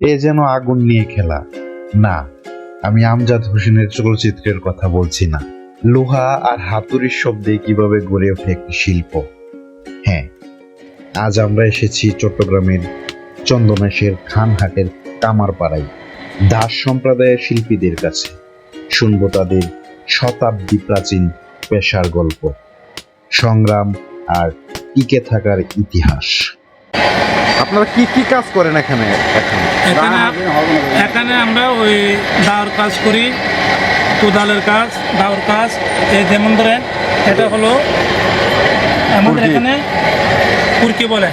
এ যেন আগুন নিয়ে খেলা। না, আমি আমজাদ হোসেনের চলচ্চিত্রের কথা বলছি না। লোহা আর হাতুড়ির শব্দে কিভাবে গড়ে ওঠে একটি শিল্প। হ্যাঁ, আজ আমরা এসেছি চট্টগ্রামের চন্দনাইশের খানহাটের কামারপাড়ায় দাস সম্প্রদায়ের শিল্পীদের কাছে। শুনবো তাদের শতাব্দী প্রাচীন পেশার গল্প, সংগ্রাম আর টিকে থাকার ইতিহাস। আপনারা কি কি কাজ করেন এখানে? এখানে আমরা ওই দাওয়ার কাজ করি, কোদালের কাজ, দাওয়ার কাজ। এই যেমন ধরেন এটা হলো আমাদের এখানে কুরকি বলে,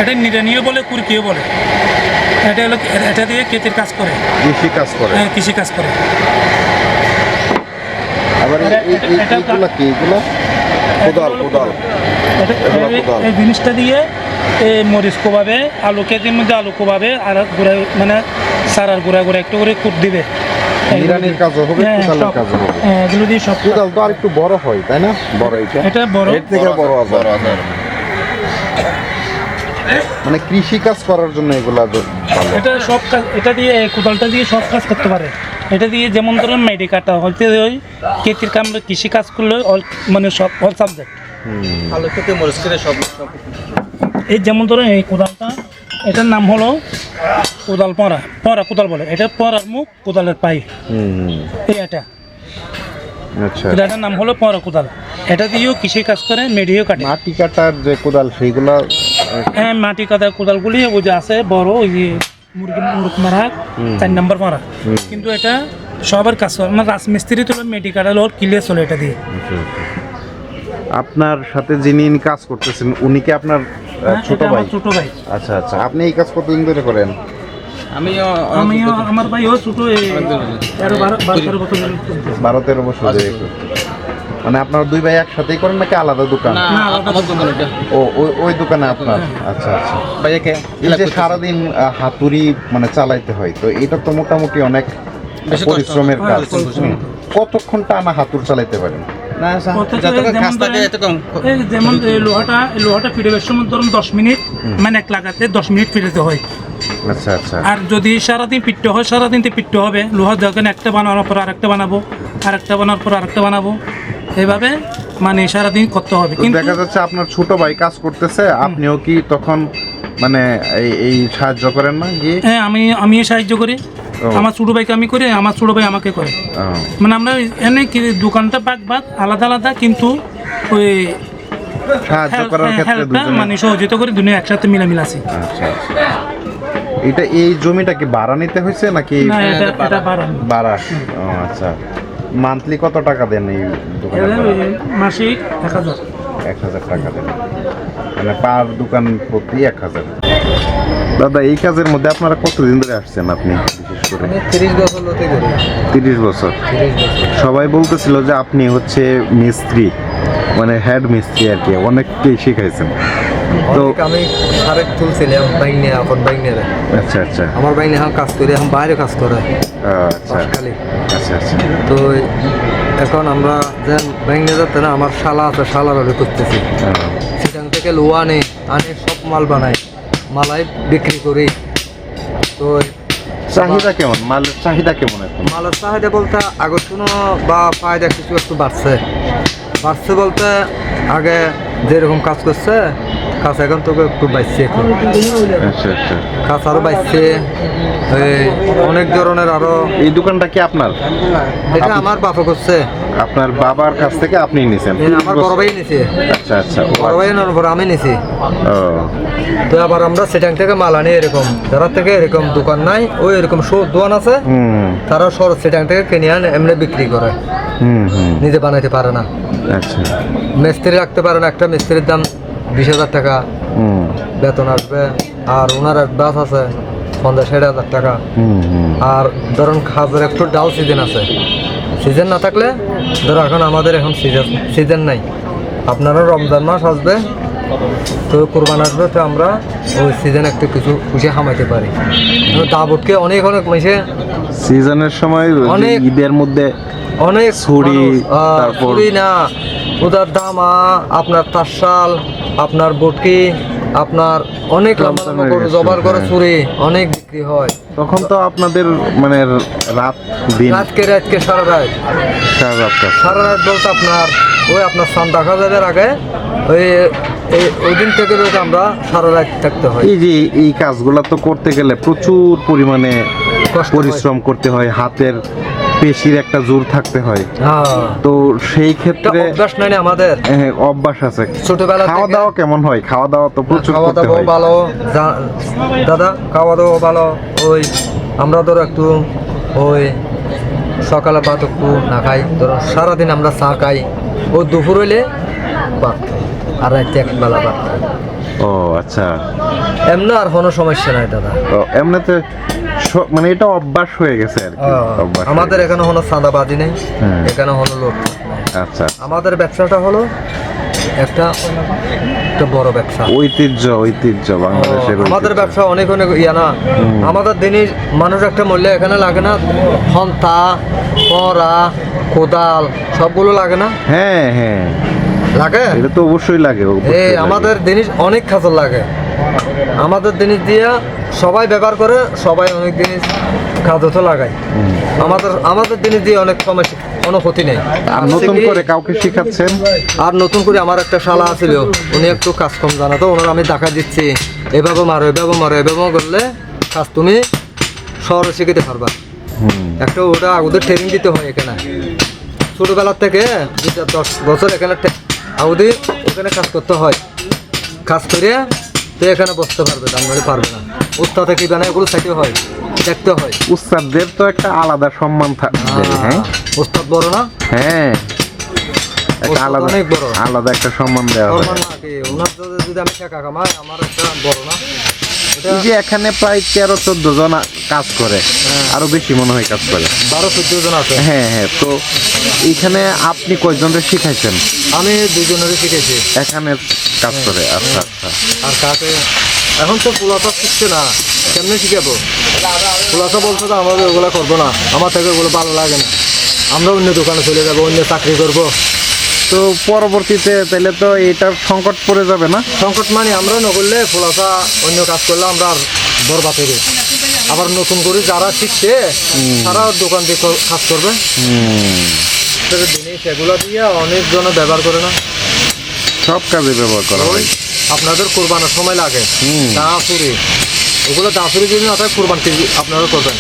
এটা নিড়ানিও বলে, কুরকিও বলে। এটা হলো, এটা দিয়ে ক্ষেতের কাজ করে, কৃষি কাজ করে। হ্যাঁ, কৃষি কাজ করে। আবার এইগুলা কি? এগুলো কোদাল। এই জিনিসটা দিয়ে মরিচ কোবাবে, আলু ক্ষেতের মধ্যে আলু কোবাবে, আর গোড়া মানে সারার গোড়া একটু করে কুট দিবে। নিড়ানির কাজও হবে, কোদালের কাজও হবে। এগুলো দিয়ে সব। কোদাল তো আর একটু বড় হয়, তাই না? বড় এটা বড়, এর থেকে বড় আকার। মানে কৃষি কাজ করার জন্য এগুলা ভালো। এটা সব কাজ, এটা দিয়ে কোদালটা দিয়ে সব কাজ করতে পারে। এটা দিয়ে যেমন ধরুন মেডি কাটা হইতে ওই ক্ষেতের কাম, কৃষি কাজ করলে মানে সব অল সাবজেক্ট। আলু খেতে মরিচ খেতে সব। এই যেমন ধরুন এই কোদালটা, এটার নাম হলো কোদাল পরা কোদাল বলে। এটা পরার মুখ, কোদালের পাই। এটা আচ্ছা, এটার নাম হলো পরা কোদাল। এটা দিয়েও কৃষি কাজ করে, মেডিও কাটে। মাটি কাটার যে কোদাল সেইগুলা? হ্যাঁ, মাটি কাটার কোদালগুলি ওই যে আছে বড়, ওই যে মুরগ মারা 4 নম্বর মারা। কিন্তু এটা সবার কাজ করে, আমার রাজমিস্ত্রি তো মেডি কাটাল ওর ক্লিয়ার চলে এটা দিয়ে। আপনার সাথে যিনি কাজ করতেছেন উনি কি আপনার ছোট ভাই? ছোট ভাই। আচ্ছা আচ্ছা, আপনি এই কাজ কতদিন ধরে করেন? আমিও আমার ভাই ও ছোট, 12-13 বছর। 12-13 বছর ধরে। মানে আপনারা দুই ভাই একসাথেই করেন নাকি আলাদা দোকান? ও ওই দোকানে আপনার। আচ্ছা আচ্ছা। ভাইয়াকে এই যে সারাদিন হাতুড়ি মানে চালাইতে হয়, তো এটা তো মোটামুটি অনেক পরিশ্রমের কাজ। কতক্ষণ টানা হাতুড় চালাইতে পারেন? যেমন লোহাটা ফিটাবার সময় ধরুন 10 মিনিট, মানে 1 লাগাতে 10 মিনিট ফিটাতে হয়। আচ্ছা আচ্ছা। আর যদি সারাদিন পিটতে হয়, সারাদিন তো পিটতে হবে। লোহা যখন একটা বানানোর পর আরেকটা বানাবো, আরেকটা বানানোর পর আরেকটা বানাবো, এইভাবে মানে সারাদিন করতে হবে। কিন্তু দেখা যাচ্ছে আপনার ছোট ভাই কাজ করতেছে, আপনিও কি তখন মানে এই সাহায্য করেন না গিয়ে? হ্যাঁ, আমি সাহায্য করি। আমার ছোট ভাইকে আমি করি, আমার ছোট ভাই আমাকে করে। মানে আমরা এনে কি দোকানটা ভাগ আলাদা আলাদা, কিন্তু ওই সাহায্য করার ক্ষেত্রে মানে সহযোগিতা করে দুনিয়া একসাথে মিলামিলা আছি। আচ্ছা আচ্ছা। এটা এই জমিটা কি ভাড়া নিতে হয়েছে নাকি? না, এটা ভাড়া। ও আচ্ছা। মান্থলি কত টাকা দেন এই দোকানে? মাসিক 1000 টাকা দেন, মানে পার দোকান প্রতি 1000। দাদা, এই কাজের মধ্যে আপনারা কতদিন ধরে আসছেন? আপনি বিশেষ করে 30 বছর হতে গেলে। 30 বছর। সবাই বলতেছিল যে আপনি হচ্ছে মিস্ত্রি, মানে হেড মিস্ত্রি আর কি, অনেককেই শিখাইছেন। তো আমি সারেক তুলছিলাম বাইনে, এখন বাইনে। আচ্ছা আচ্ছা। আমার বাইনে এখন কাজ করে, এখন বাইরে কাজ করে। আচ্ছা আচ্ছা আচ্ছা। তো এখন আমরা যেন বাইনে যাতে না, আমার শালা আছে, শালার আগে করতেছি। সেখান থেকে লোহা আনে সব মাল বানাই, মালাই বিক্রি করি। তো চাহিদা কেমন? মালের চাহিদা কেমন এখন? মালের চাহিদা বলতে আকর্ষণ বা ফায়দা কিছু একটু বাড়ছে বলতে, আগে যেরকম কাজ করছে কাজ এখন তোকে একটু বাড়ছে। আচ্ছা আচ্ছা। কাজ আরো বাড়ছে, অনেক ধরনের আরো। এই দোকানটা কি আপনার? এটা আমার বাবা করছে। আপনার বাবার কাছ থেকে আপনি নিছেন? আমার বড় ভাই নিছে। আচ্ছা আচ্ছা। বড় ভাই নেওয়ার পর আমি নিছি। তো আবার আমরা সেটাং থেকে মাল আনি, এরকম যারা থেকে এরকম দোকান নাই, ওই এরকম দোকান আছে, তারা সর সেটাং থেকে কিনে আনে, এমনি বিক্রি করে। নিজে বানাইতে পারে না। আচ্ছা। মিস্ত্রি রাখতে পারে না। একটা মিস্ত্রির দাম 20,000 টাকা বেতন আসবে, আর ওনার বাস আছে 50-60,000 টাকা। আর ধরুন খাবার একটু ডাল সিজন আছে, সিজন না থাকলে ধরো এখন আমাদের এখন সিজন নাই। আপনারা রমজান মাস আসবে, তো কোরবান আসবে, তো আমরা ওই সিজন একটু কিছু খুশি হামাইতে পারি। দাবতকে অনেক মাসে সিজনের সময় অনেক, ঈদের মধ্যে অনেক ছুরি, তারপর না ওটার দামা, আপনার তারশাল, আপনার বটকি, আপনার অনেক জবার করে ছুরি অনেক বিক্রি হয়। তখন তো আপনাদের মানে রাত দিন রাতকে সারা রাত সারা রাত কাজ। সারা রাত বলতে আপনার ওই আপনার সন্ধ্যা খাওয়ার আগে ওই দিন থেকে রয়েছে আমরা সারা রাত থাকতে হয়। এই যে এই কাজগুলো তো করতে গেলে প্রচুর পরিমাণে কষ্ট হয়। পরিশ্রম করতে হয়, হাতের পেশির একটা জোর থাকতে হয়। হ্যাঁ, তো সেই এটা ক্ষেত্রে অভ্যাস নাই না আমাদের অভ্যাস আছে। ছোটবেলা খাওয়া থেকে। দাওয়া কেমন হয়? খাওয়া দাওয়া তো প্রচুর খাওয়া করতে দাওয়া হয়। ভালো দাদা, খাওয়া দাওয়া ভালো। ওই আমরা ধরো একটু ওই সকালে ভাত একটু না খাই, ধরো সারাদিন আমরা চা খাই, ও দুপুর হইলে ভাত খাই, আর রাতে একবেলা ভাত খাই। ও আচ্ছা। এমনি আর কোনো সমস্যা নাই দাদা। তো এমনিতে মানে এটা অভ্যাস হয়ে গেছে আর কি। অভ্যাস হয়ে আমাদের গেছে। এখানে কোনো চাঁদাবাজি নেই, হ্যাঁ। এখানে হলো লোক। আচ্ছা, আমাদের ব্যবসাটা হলো একটা বড় ব্যবসা। ঐতিহ্য বাংলাদেশের আমাদের ঐতিহ্য। ব্যবসা অনেক ইয়া না। আমাদের দিনই মানুষ একটা মূল্য এখানে লাগে না, হন্তা পরা কোদাল সবগুলো লাগে না, হ্যাঁ হ্যাঁ, লাগে। এটা তো অবশ্যই লাগে, অবশ্যই এই লাগে। আমাদের জিনিস অনেক খাজর লাগে। আমাদের জিনিস দিয়ে সবাই ব্যবহার করে, সবাই অনেক জিনিস খাজর তো লাগায়। আমাদের জিনিস দিয়ে অনেক সমস্যা, কোনো ক্ষতি নেই। আর নতুন করে কাউকে শিখাচ্ছেন? আর নতুন করে আমার একটা শালা আছিল, উনি একটু কাজ কম জানা, তো ওনার আমি দেখা দিচ্ছি এভাবে মারো করলে কাজ তুমি শহরে শিখতে পারবা। একটা ওটা ওদের ট্রেনিং দিতে হয় এখানে ছোটবেলার থেকে 10 বছর এখানে আউদি ওখানে কাজ করতে হয়। কাজ করে তো এখানে বসতে পারবে, তার মানে পারবে না। উস্তাদে কি বানায় এগুলো চাইতে হয়, দেখতে হয়। উস্তাদদের তো একটা আলাদা সম্মান থাকবে। হ্যাঁ উস্তাদ বড় না? হ্যাঁ, একটা উস্তাদ আলাদা অনেক বড়। আলাদা একটা সম্মান দেওয়া হয়। সম্মান না কি ওনার যদি আমি টাকা কামাই, আমার একটা বড় না এটা? এই যে এখানে প্রায় 13-14 জন কাজ করে, আরো বেশি মনে হয় কাজ করে। 12-14 জন আছে। হ্যাঁ হ্যাঁ, তো এইখানে আপনি কয়জনকে শিখাইছেন? আমি 2 জনেরই শিখেছি এখানে কাজ করে। আচ্ছা আচ্ছা। আর কাকে এখন তো পুলাসা শিখছে না, কেমনে শিখাবো? পুলাসা বলছে তো আমাদের ওগুলো করবো না, আমার থেকে ওগুলো ভালো লাগে না, আমরা অন্য দোকানে চলে যাবো, অন্য চাকরি করবো। তো পরবর্তীতে তাহলে তো এটার সংকট পড়ে যাবে না? সংকট মানে আমরা না করলে পুলাসা অন্য কাজ করলে আমরা আর বরবাদ হইবে। আবার নতুন করে যারা শিখছে তারা দোকান দিয়ে কাজ করবে। জিনিস এগুলো দিয়ে অনেকজন ব্যবহার করে না, সব কাজে ব্যবহার করা ওই হয়। আপনাদের কোরবানের সময় লাগে দাঁড়ি, ওগুলো দাঁড়ি যদি না থাকে কোরবান আপনারা করবেন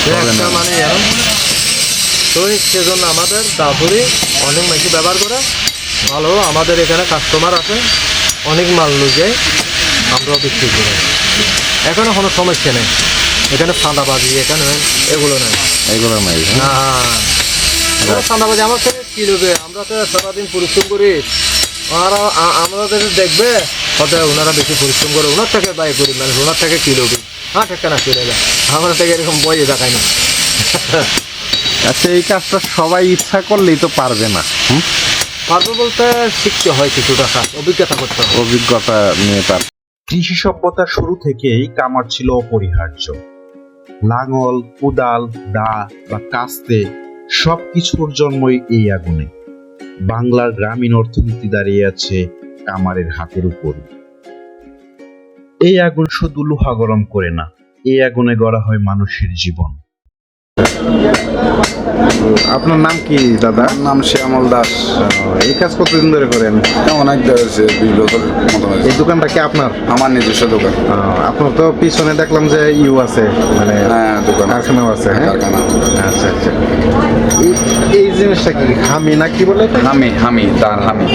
একটা মানে জানেন তো। সেজন্য আমাদের দাঁড়ি অনেক বেশি ব্যবহার করে ভালো। আমাদের এখানে কাস্টমার আছে, অনেক মাল লই যায়, আমরাও বিক্রি করি। এখানে কোনো সমস্যা নেই, এখানে চাঁদাবাজি এখানে এগুলো নেই, এগুলো নাই। না চাঁদাবাজি আমার থেকে কি নেবে? আমরা তো সারাদিন পরিশ্রম করি, আর আমাদের দেখবে হয়তো ওনারা বেশি পরিশ্রম করে, ওনার থেকে বাই করি, মানে ওনার থেকে কি নেবে? হ্যাঁ ঠিক না, চলে যায় আমার থেকে এরকম বইয়ে দেখায় না। আচ্ছা, এই কাজটা সবাই ইচ্ছা করলেই তো পারবে না। পারবো বলতে শিখতে হয় কিছুটা কাজ, অভিজ্ঞতা করতে হয়। অভিজ্ঞতা নিয়ে তার। কৃষি সভ্যতার শুরু থেকেই কামার ছিল অপরিহার্য। লাঙল, কোদাল, দা বা কাস্তে সবকিছুর জন্মই এই আগুনে। বাংলার গ্রামীণ অর্থনীতি দাঁড়িয়ে আছে কামারের হাতের উপর। এই আগুন শুধু লোহা গরম করে না, এই আগুনে গড়া হয় মানুষের জীবন। আপনার নাম কি দাদা? নাম শ্যামল দাস। এই কাজ কতদিন ধরে করেন? অনেক ধরেছে 2 বছর মতো হয়েছে। এই দোকানটা কি আপনার? আমার নিজস্ব দোকান। আপনার তো পিছনে দেখলাম যে আছে, মানে হ্যাঁ, দোকান কারখানাও আছে। হ্যাঁ, কারখানা। আচ্ছা আচ্ছা। এই জিনিসটা কি হামি না কি বলে? হামি দার হামি।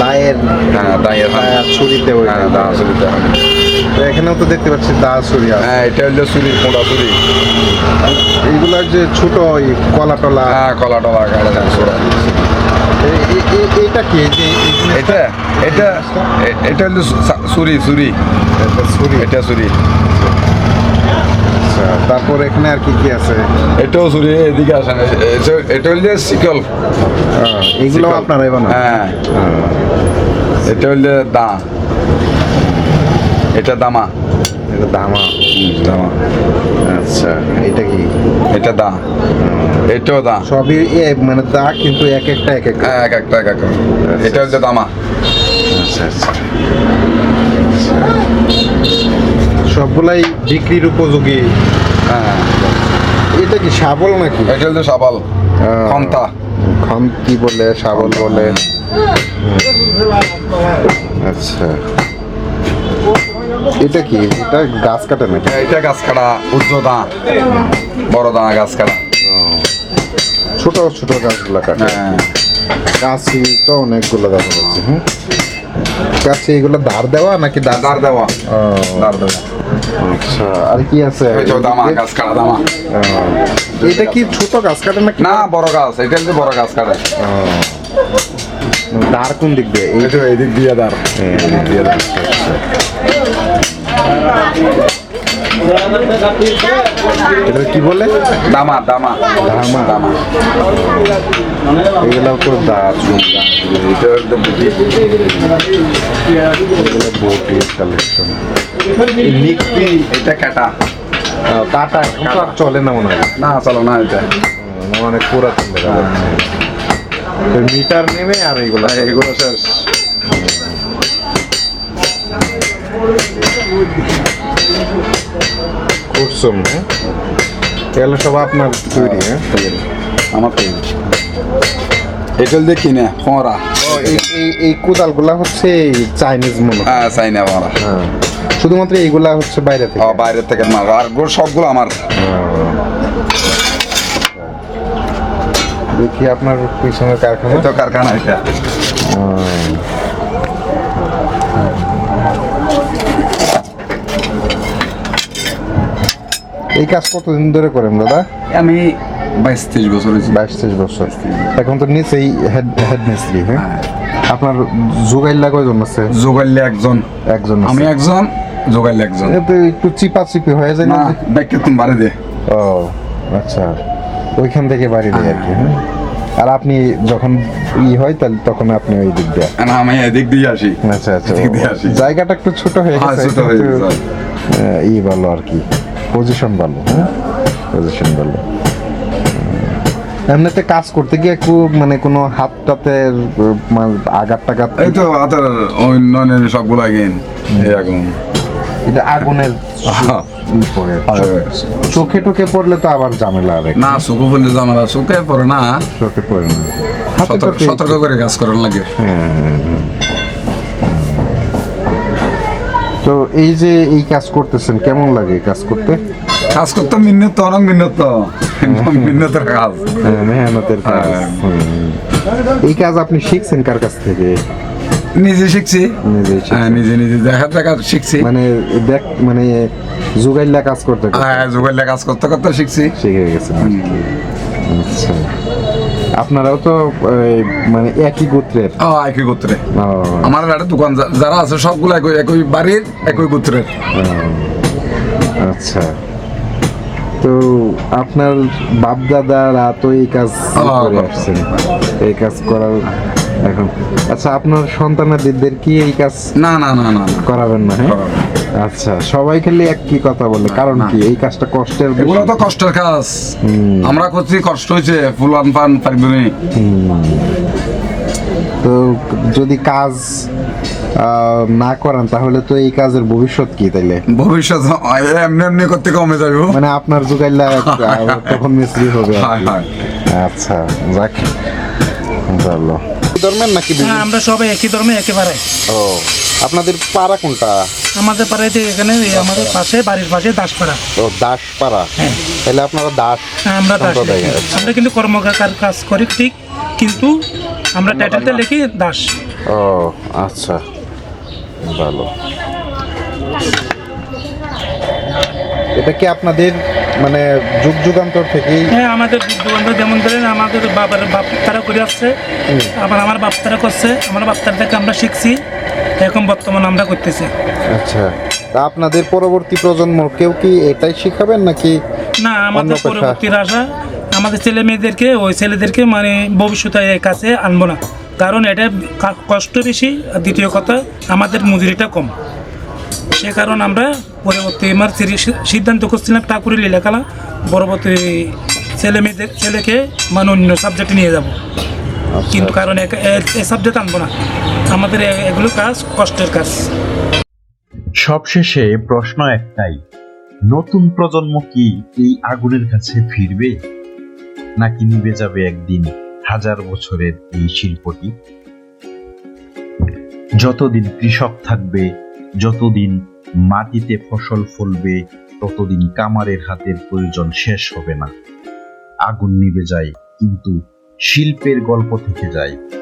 দায়ের, হ্যাঁ, দায়ের হামি। ছুরিতে। হ্যাঁ, দা ছুরিতে হামি। তো এখানেও তো দেখতে পাচ্ছি দা ছুরি আছে। হ্যাঁ, এটা হলো ছুরি, মোটা ছুরি। এইগুলার যে ছোট ওই কলা টলা, হ্যাঁ, কলা টলা কাটা যায় ছোড়া। এইটা কি? এই যে এটা হলো ছুরি। ছুরি। এটা ছুরি। আচ্ছা, তারপর এখানে আর কি কি আছে? এটাও ছুরি, এদিকে আসে না। এটা হলো শিকল। এগুলো শিকল। আপনারাই বানান? হ্যাঁ, এটা হলো দা, এটা দামা। এটা দামা। দামা। আচ্ছা, এটা কি? এটা দা, এটাও দা। সবই মানে দা, কিন্তু এক একটা এক একটা। হ্যাঁ, এক একটা। এটা হচ্ছে দামা। আচ্ছা আচ্ছা। সবগুলাই বিক্রির উপযোগী হ্যাঁ, এটা কি শাবল নাকি? এটা হচ্ছে সাবাল খন্তা। খন কি বলে, শাবল বলে? আচ্ছা, এটা কি? এটা গাছ কাটা নাকি? এটা গাছ কাটা, উচ্চ দা, বড় দানা গাছ কাটা। ছোট ছোট গাছগুলা কাটা। হ্যাঁ, গাছি তো অনেকগুলো দেখা যাচ্ছে। হ্যাঁ, গাছে এগুলো ধার দেওয়া নাকি দাঁড় দেওয়া, ও, দাঁড় দেওয়া। আচ্ছা, আর কি আছে? এই যে দামা গাছ কাটা, দামা। এটা কি ছোট গাছ কাটা নাকি? না, বড় গাছ, এটা হচ্ছে বড় গাছ কাটা। ধার কোন দিক দিয়ে? এই তো এদিক দিয়ে দাঁড়। এই দিক দিয়ে ধার। আচ্ছা। এটা কি বলে? দামা, দামা, ধামা। দামা। এগুলো তো দাঁত। এটা হচ্ছে বুটি। এগুলো বোটের কালেকশন। এটা কাটা। কাটা তো আর চলে না মনে হয়। না, চলো না এটা। অনেক পুরাতন দেখা যাচ্ছে। মিটার নেমে আর এগুলো এগুলো শেষ। কুরসুম। হ্যাঁ, এগুলো সব আপনার তৈরি? হ্যাঁ, আমার তো এটা হচ্ছে কিনে ফোঁরা। এই কোদালগুলা হচ্ছে চাইনিজ মনে হয়। হ্যাঁ, চাইনা ফোঁরা। হ্যাঁ, শুধুমাত্র এইগুলা হচ্ছে বাইরে থেকে। বাইরের থেকে মাল, আর সবগুলো আমার। দেখি আপনার পিছনের কারখানা। এই তো কারখানা এটা। এই কাজ কতদিন ধরে করেন দাদা? আমি 22-23 বছর হয়েছি। 22-23 বছর। এখন তো নিচেই হেড মিস্ত্রি। হ্যাঁ, আপনার যোগাইল্লা কয়জন আছে? যোগাইলে একজন, একজন আছে। আমি একজন, যোগাইলে একজন। এতে একটু চিপি হয়ে যায় না? না, ব্যাগকে তুমি বাড়ি দে। ও আচ্ছা, ওইখান থেকে বাড়ি দেয় আর কি। হ্যাঁ, আর আপনি যখন হয় তাহলে তখন আপনি ওই দিক দিয়ে। না, আমি এদিক দিয়ে আসি। আচ্ছা আচ্ছা, এদিক দিয়ে আসি। জায়গাটা একটু ছোট হয়ে হ্যাঁ, গেছে, ছোট হয়ে কিন্তু, গেছে। ভালো আর কি, পজিশন ভালো। হ্যাঁ, পজিশন ভালো। এমনিতে কাজ করতে গিয়ে একটু মানে কোনো হাতটাতে আঘাত টাঘাত? এই তো হাতের অন্যান্য সবগুলো আগেন এই আগুন। এটা আগুনের হ্যাঁ। পড়ে হ্যাঁ। চোখে টোকে পড়লে তো আবার ঝামেলা হবে। না, চোখে পড়লে জামালা, চোখে পড়ে না। চোখে পড়ে না, হাতে টোকে। সতর্ক করে কাজ করার লাগে। তো এই যে এই কাজ করতেছেন, কেমন লাগে কাজ করতে? কাজ করতে মিন্নত, অনেক মিন্নত, মিন্নতের কাজ। মেহনতের কাজ। এই কাজ আপনি শিখছেন কার কাছ থেকে? নিজে শিখছি। নিজেই শিখছেন। হ্যাঁ, নিজে নিজে দেখা দেখা শিখছি। মানে জোগাইল্লা কাজ করতে করতে হ্যাঁ, যোগাইলে কাজ করতে করতে শিখছি। শিখে গেছেন। আচ্ছা, আপনারাও তো মানে একই গোত্রের? একই গোত্রে। ও, আমার একটা দোকান যারা আছে সবগুলো একই একই বাড়ির, একই গোত্রের। আচ্ছা, তো আপনার বাপ দাদারা তো এই কাজ করে আসছেন, এই কাজ করার এখন। আচ্ছা, আপনার সন্তানাদের কি এই কাজ না না না না না। করাবেন না? হ্যাঁ, করাবেন আচ্ছা, সবাই খালি একই কথা বলে, কারণ কি এই কাজটা কষ্টের বেশি? এগুলো তো কষ্টের কাজ। আমরা করছি, কষ্ট হয়েছে, ফুল পান পারবি। তো যদি কাজ না করেন তাহলে তো এই কাজের ভবিষ্যৎ কি তাইলে? ভবিষ্যৎ এমনি এমনি করতে কমে যাবে। মানে আপনার জোগাইলা তখন মিস্ত্রি হবে আর কি। হয়। আচ্ছা, যাক ভালো। ধর্মের নাকি? হ্যাঁ, আমরা সবাই একই ধর্মে একেবারে। ও, আপনাদের পাড়া কোনটা? আমাদের পাড়ায় যে এখানে আমাদের পাশে, বাড়ির পাশে দাসপাড়া। ও, দাস পাড়া। হ্যাঁ। তাহলে আপনারা দাস আমরা দাস, সম্প্রদায়। আমরা কিন্তু কর্মকার কাজ করি ঠিক, কিন্তু আমরা টাইটেলটা লিখি দাস। ও আচ্ছা, ভালো। এটা কি আপনাদের মানে যুগ যুগান্তর থেকেই? হ্যাঁ, আমাদের বন্ধু যেমন ধরেন আমাদের বাবার বাপ তারা করে আসছে, আবার আমার বাপ তারা করছে, আমার বাপ তারা থেকে আমরা শিখছি, এখন বর্তমানে আমরা করতেছি। আচ্ছা, তা আপনাদের পরবর্তী প্রজন্ম কেউ কি এটাই শিখাবেন নাকি? না, আমাদের অন্য পেশা? পরবর্তীর আশা আমাদের ছেলে মেয়েদেরকে, ওই ছেলেদেরকে মানে ভবিষ্যতে এই কাছে আনবো না, কারণ এটা কষ্ট বেশি, আর দ্বিতীয় কথা আমাদের মজুরিটা কম। সে কারণ আমরা পরবর্তী আমার সিদ্ধান্ত করছিলাম ঠাকুরি লেখালা পরবর্তী ছেলেকে মানে অন্য সাবজেক্টে নিয়ে যাব, কিন্তু কারণ এই সাবজেক্ট আনবো না, আমাদের এগুলো কাজ কষ্টের কাজ। সবশেষে প্রশ্ন একটাই, নতুন প্রজন্ম কি এই আগুনের কাছে ফিরবে, নাকি নিভে যাবে একদিন হাজার বছরের এই শিল্পটি? যতদিন কৃষক থাকবে, যতদিন মাটিতে ফসল ফলবে, ততদিন কামারের হাতের প্রয়োজন শেষ হবে না। আগুন নিভে যায়, কিন্তু শিল্পের গল্প থেকে যায়।